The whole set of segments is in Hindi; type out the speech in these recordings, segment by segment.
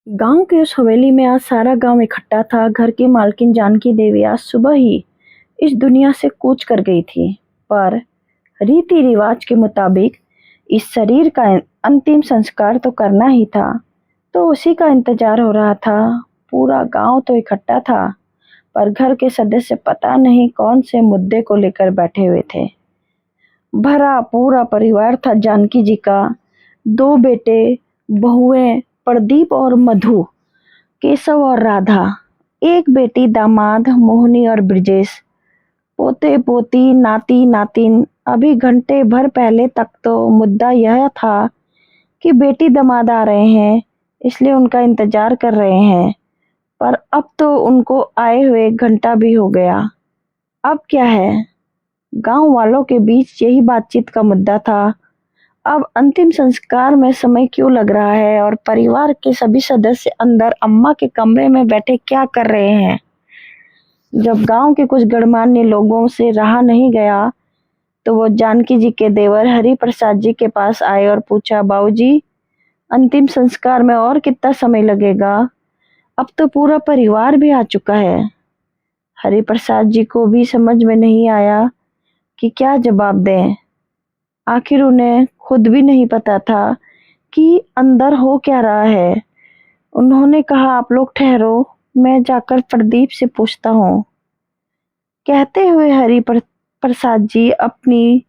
गांव की उस हवेली में आज सारा गांव इकट्ठा था। घर की मालकिन जानकी देवी आज सुबह ही इस दुनिया से कूच कर गई थी। पर रीति रिवाज के मुताबिक इस शरीर का अंतिम संस्कार तो करना ही था, तो उसी का इंतजार हो रहा था। पूरा गांव तो इकट्ठा था, पर घर के सदस्य पता नहीं कौन से मुद्दे को लेकर बैठे हुए थे। भरा पूरा परिवार था जानकी जी का। दो बेटे, बहुएं, प्रदीप और मधु, केशव और राधा, एक बेटी, दामाद मोहिनी और ब्रजेश, पोते पोती, नाती नातिन। अभी घंटे भर पहले तक तो मुद्दा यह था कि बेटी दामाद आ रहे हैं, इसलिए उनका इंतजार कर रहे हैं। पर अब तो उनको आए हुए घंटा भी हो गया। अब क्या है? गांव वालों के बीच यही बातचीत का मुद्दा था। अब अंतिम संस्कार में समय क्यों लग रहा है और परिवार के सभी सदस्य अंदर अम्मा के कमरे में बैठे क्या कर रहे हैं? जब गांव के कुछ गणमान्य लोगों से रहा नहीं गया, तो वो जानकी जी के देवर हरि प्रसाद जी के पास आए और पूछा, बाबूजी, अंतिम संस्कार में और कितना समय लगेगा? अब तो पूरा परिवार भी आ चुका है। हरि प्रसाद जी को भी समझ में नहीं आया कि क्या जवाब दें। आखिर उन्हें खुद भी नहीं पता था कि अंदर हो क्या रहा है। उन्होंने कहा, आप लोग ठहरो, मैं जाकर प्रदीप से पूछता हूँ। कहते हुए प्रसाद जी अपनी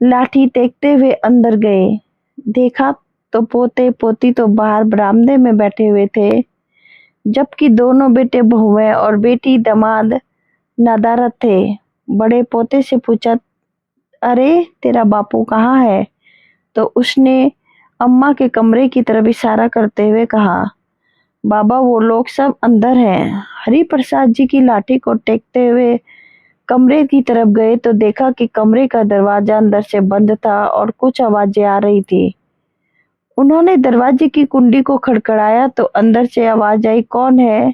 लाठी टेकते हुए अंदर गए। देखा तो पोते पोती तो बाहर बरामदे में बैठे हुए थे, जबकि दोनों बेटे बहुएं और बेटी दामाद नदारद थे। बड़े पोते से पूछा, अरे तेरा बापू कहाँ है? तो उसने अम्मा के कमरे की तरफ इशारा करते हुए कहा, बाबा वो लोग सब अंदर हैं। हरि प्रसाद जी की लाठी को टेकते हुए कमरे की तरफ गए तो देखा कि कमरे का दरवाजा अंदर से बंद था और कुछ आवाजें आ रही थी। उन्होंने दरवाजे की कुंडी को खड़खड़ाया तो अंदर से आवाज आई, कौन है?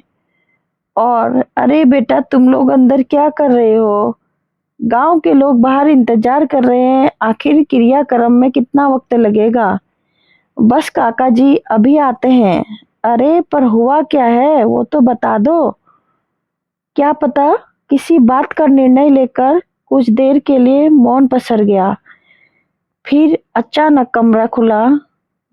और अरे बेटा, तुम लोग अंदर क्या कर रहे हो? गांव के लोग बाहर इंतजार कर रहे हैं। आखिर क्रियाक्रम में कितना वक्त लगेगा? बस काका जी अभी आते हैं। अरे पर हुआ क्या है वो तो बता दो। क्या पता? किसी बात का निर्णय लेकर कुछ देर के लिए मौन पसर गया। फिर अचानक कमरा खुला,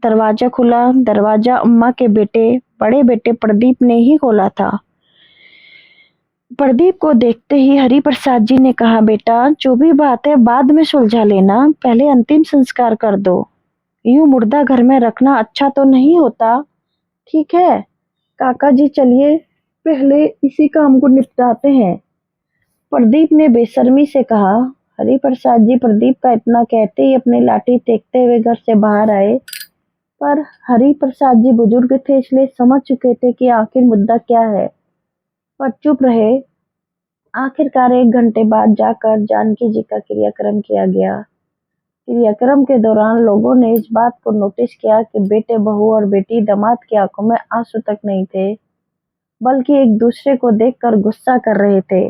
दरवाजा खुला। दरवाजा अम्मा के बेटे, बड़े बेटे प्रदीप ने ही खोला था। प्रदीप को देखते ही हरि प्रसाद जी ने कहा, बेटा जो भी बात है बाद में सुलझा लेना, पहले अंतिम संस्कार कर दो। यूं मुर्दा घर में रखना अच्छा तो नहीं होता। ठीक है काका जी, चलिए पहले इसी काम को निपटाते हैं, प्रदीप ने बेशर्मी से कहा। हरि प्रसाद जी प्रदीप का इतना कहते ही अपनी लाठी टेकते हुए घर से बाहर आए। पर हरि प्रसाद जी बुजुर्ग थे, इसलिए समझ चुके थे कि आखिर मुद्दा क्या है, पर चुप रहे। आखिरकार 1 घंटे बाद जाकर जानकी जी का क्रियाक्रम किया गया। क्रियाक्रम के दौरान लोगों ने इस बात को नोटिस किया कि बेटे बहू और बेटी दामाद की आंखों में आंसू तक नहीं थे, बल्कि एक दूसरे को देखकर गुस्सा कर रहे थे।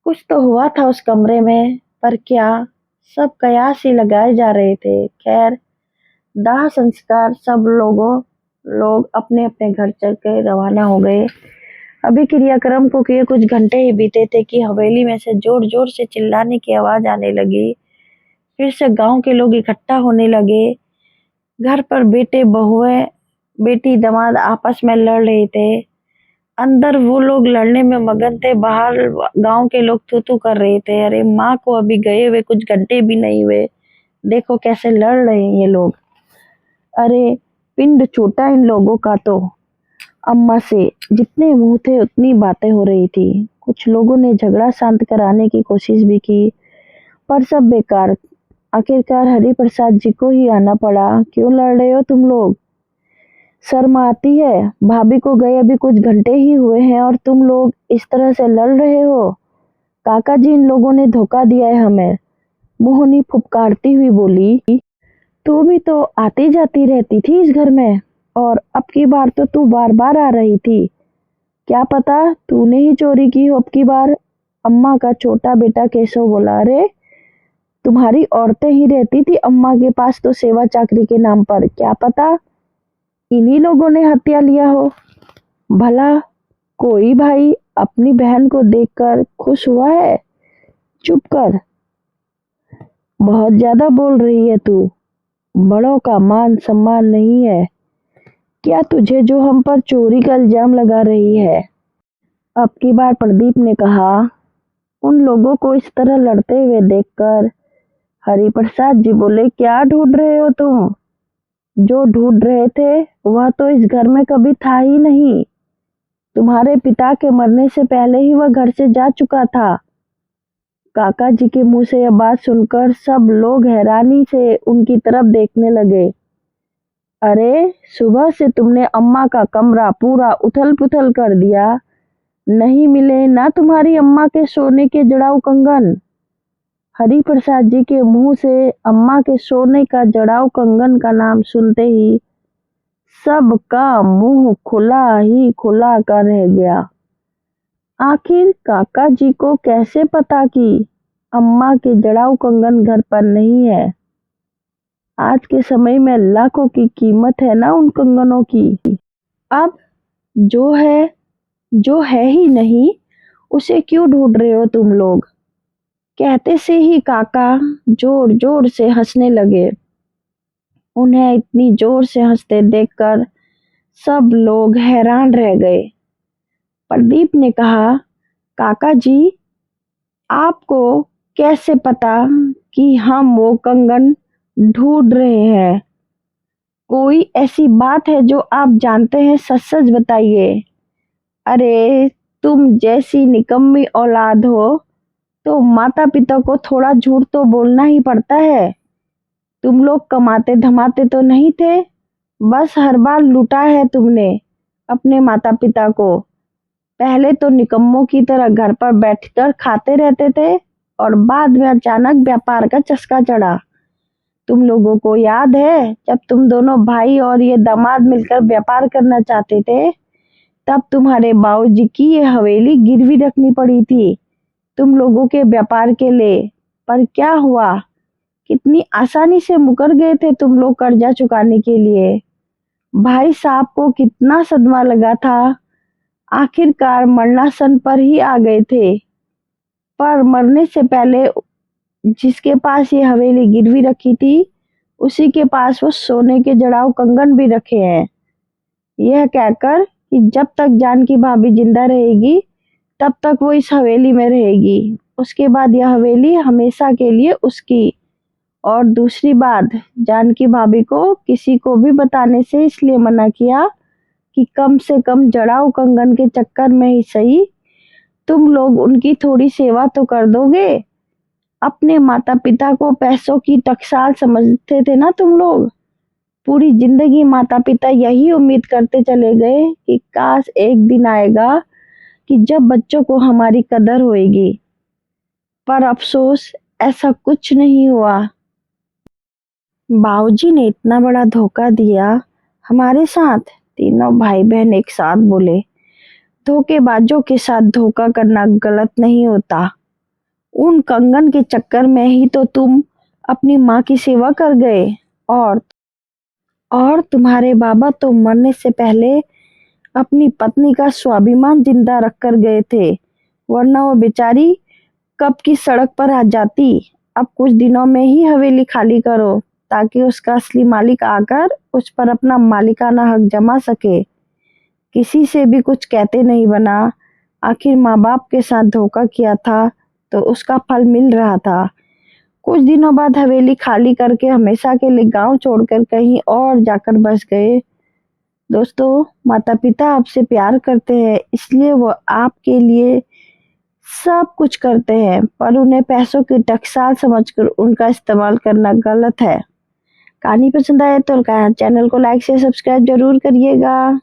कुछ तो हुआ था उस कमरे में, पर क्या? सब कयास ही लगाए जा रहे थे। खैर, दाह संस्कार सब लोग अपने अपने घर चल के रवाना हो गए। अभी क्रियाक्रम को किए कुछ घंटे ही बीते थे कि हवेली में से जोर जोर से चिल्लाने की आवाज आने लगी। फिर से गांव के लोग इकट्ठा होने लगे। घर पर बेटे बहुएं, बेटी दामाद आपस में लड़ रहे थे। अंदर वो लोग लड़ने में मगन थे, बाहर गांव के लोग तू तू कर रहे थे। अरे माँ को अभी गए हुए कुछ घंटे भी नहीं हुए, देखो कैसे लड़ रहे हैं ये लोग। अरे पिंड छूटा इन लोगों का तो। अम्मा से जितने मुंह थे उतनी बातें हो रही थी। कुछ लोगों ने झगड़ा शांत कराने की कोशिश भी की, पर सब बेकार। आखिरकार हरि प्रसाद जी को ही आना पड़ा। क्यों लड़ रहे हो तुम लोग? शर्म आती है? भाभी को गए अभी कुछ घंटे ही हुए हैं और तुम लोग इस तरह से लड़ रहे हो। काका जी, इन लोगों ने धोखा दिया है हमें, मोहिनी फुफकारती हुई बोली। तू भी तो आती जाती रहती थी इस घर में, और अब की बार तो तू बार बार आ रही थी। क्या पता तूने ही चोरी की हो अब की बार। अम्मा का छोटा बेटा केशव बोला। अरे तुम्हारी औरतें ही रहती थी अम्मा के पास तो सेवा चाकरी के नाम पर, क्या पता इन्हीं लोगों ने हत्या लिया हो। भला कोई भाई अपनी बहन को देखकर खुश हुआ है? चुप कर, बहुत ज्यादा बोल रही है तू। बड़ों का मान सम्मान नहीं है क्या तुझे, जो हम पर चोरी का इल्जाम लगा रही है? अब की बार प्रदीप ने कहा। उन लोगों को इस तरह लड़ते हुए देखकर हरिप्रसाद जी बोले, क्या ढूंढ रहे हो तुम? जो ढूंढ रहे थे वह तो इस घर में कभी था ही नहीं। तुम्हारे पिता के मरने से पहले ही वह घर से जा चुका था। काका जी के मुंह से यह बात सुनकर सब लोग हैरानी से उनकी तरफ देखने लगे। अरे सुबह से तुमने अम्मा का कमरा पूरा उथल पुथल कर दिया, नहीं मिले ना तुम्हारी अम्मा के सोने के जड़ाऊ कंगन। हरिप्रसाद जी के मुंह से अम्मा के सोने का जड़ाऊ कंगन का नाम सुनते ही सबका मुंह खुला ही खुला कर रह गया। आखिर काका जी को कैसे पता कि अम्मा के जड़ाऊ कंगन घर पर नहीं है? आज के समय में लाखों की कीमत है ना उन कंगनों की। अब जो है ही नहीं, उसे क्यों ढूंढ रहे हो तुम लोग? कहते से ही काका जोर जोर से हंसने लगे। उन्हें इतनी जोर से हंसते देखकर सब लोग हैरान रह गए। प्रदीप ने कहा, काका जी, आपको कैसे पता कि हम वो कंगन ढूंढ रहे हैं? कोई ऐसी बात है जो आप जानते हैं, सच सच बताइए। अरे तुम जैसी निकम्मी औलाद हो तो माता पिता को थोड़ा झूठ तो बोलना ही पड़ता है। तुम लोग कमाते धमाते तो नहीं थे, बस हर बार लूटा है तुमने अपने माता पिता को। पहले तो निकम्मों की तरह घर पर बैठकर खाते रहते थे और बाद में अचानक व्यापार का चस्का चढ़ा। तुम लोगों को याद है जब तुम दोनों भाई और ये दामाद मिलकर व्यापार करना चाहते थे, तब तुम्हारे बाबूजी की ये हवेली गिरवी रखनी पड़ी थी तुम लोगों के व्यापार के लिए। पर क्या हुआ, कितनी आसानी से मुकर गए थे तुम लोग कर्जा चुकाने के लिए। भाई साहब को कितना सदमा लगा था, आखिरकार मरणासन पर ही आ गए थे। पर मरने से पहले जिसके पास ये हवेली गिरवी रखी थी, उसी के पास वो सोने के जड़ाऊ कंगन भी रखे हैं। यह कहकर कि जब तक जानकी भाभी जिंदा रहेगी तब तक वो इस हवेली में रहेगी, उसके बाद यह हवेली हमेशा के लिए उसकी। और दूसरी बात, जानकी भाभी को किसी को भी बताने से इसलिए मना किया कि कम से कम जड़ाऊ कंगन के चक्कर में ही सही तुम लोग उनकी थोड़ी सेवा तो कर दोगे। अपने माता पिता को पैसों की टकसाल समझते थे ना तुम लोग। पूरी जिंदगी माता पिता यही उम्मीद करते चले गए कि काश एक दिन आएगा कि जब बच्चों को हमारी कदर होएगी। पर अफसोस ऐसा कुछ नहीं हुआ। बाबूजी ने इतना बड़ा धोखा दिया हमारे साथ। तीनों भाई बहन एक साथ बोले, धोखेबाजों के साथ धोखा करना गलत नहीं होता। उन कंगन के चक्कर में ही तो तुम अपनी माँ की सेवा कर गए। और तुम्हारे बाबा तो मरने से पहले अपनी पत्नी का स्वाभिमान जिंदा रख कर गए थे, वरना वो बेचारी कब की सड़क पर आ जाती। अब कुछ दिनों में ही हवेली खाली करो ताकि उसका असली मालिक आकर उस पर अपना मालिकाना हक जमा सके। किसी से भी कुछ कहते नहीं बना। आखिर माँ बाप के साथ धोखा किया था तो उसका फल मिल रहा था। कुछ दिनों बाद हवेली खाली करके हमेशा के लिए गांव छोड़कर कहीं और जाकर बस गए। दोस्तों, माता पिता आपसे प्यार करते हैं, इसलिए वो आपके लिए सब कुछ करते हैं, पर उन्हें पैसों की टकसाल समझकर उनका इस्तेमाल करना गलत है। कहानी पसंद आए तो चैनल को लाइक से सब्सक्राइब जरूर करिएगा।